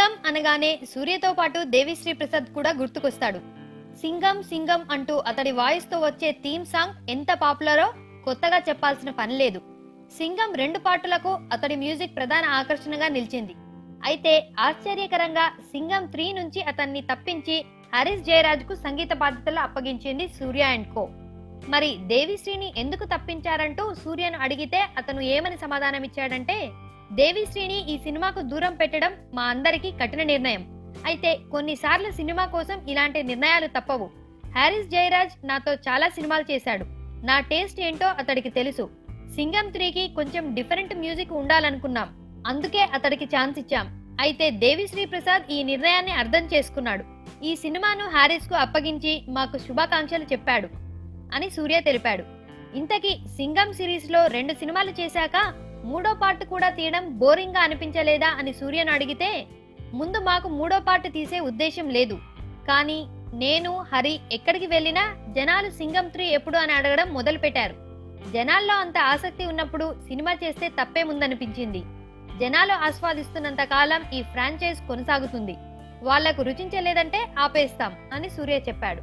సింగం అనగానే సూర్యతో పాటు దేవిశ్రీ ప్రసాద్ కూడా గుర్తుకొస్తాడు. సింగం సింగం అంటూ అతడి వాయిస్ తో వచ్చే థీమ్ సాంగ్ ఎంత పాపులరో కొత్తగా చెప్పాల్సిన పని లేదు. సింగం 2 పాటలకు అతడి మ్యూజిక్ ప్రధాన ఆకర్షణగా నిలిచింది. అయితే ఆశ్చర్యకరంగా సింగం 3 నుంచి అతన్ని తప్పించి హరీష్ జయరాజ్ కు సంగీత బాధ్యతలు అప్పగించింది సూర్య అండ్ కో. మరి దేవిశ్రీని ఎందుకు తప్పించారంటూ సూర్యను అడిగితే అతను ఏమని సమాధానం ఇచ్చాడంటే, దేవిశ్రీని ఈ సినిమాకు దూరం పెట్టడం మా అందరికీ కఠిన నిర్ణయం. అయితే కొన్నిసార్లు సినిమా కోసం ఇలాంటి నిర్ణయాలు తప్పవు. హారిస్ జయరాజ్ నాతో చాలా సినిమాలు చేశాడు. నా టేస్ట్ ఏంటో అతడికి తెలుసు. సింగం 3కి కొంచెం డిఫరెంట్ మ్యూజిక్ ఉండాలనుకున్నాం. అందుకే అతడికి ఛాన్స్ ఇచ్చాం. అయితే దేవిశ్రీ ప్రసాద్ ఈ నిర్ణయాన్ని అర్థం చేసుకున్నాడు. ఈ సినిమాను హారిస్ కు అప్పగించి మాకు శుభాకాంక్షలు చెప్పాడు అని సూర్య తెలిపాడు. ఇంతకీ సింగం సిరీస్ లో 2 సినిమాలు చేశాక 3వ పార్ట్ కూడా తీయడం బోరింగ్ గా అనిపించలేదా అని సూర్యను అడిగితే, ముందు మాకు 3వ పార్ట్ తీసే ఉద్దేశం లేదు. కానీ నేను హరి ఎక్కడికి వెళ్ళినా జనాలు సింగం 3 ఎప్పుడు అని అడగడం మొదలు పెట్టారు. జనాల్లో అంత ఆసక్తి ఉన్నప్పుడు సినిమా చేస్తే తప్పేముందనిపించింది. జనాలు ఆస్వాదిస్తున్నంత కాలం ఈ ఫ్రాంచైజ్ కొనసాగుతుంది. వాళ్లకు రుచించలేదంటే ఆపేస్తాం అని సూర్య చెప్పాడు.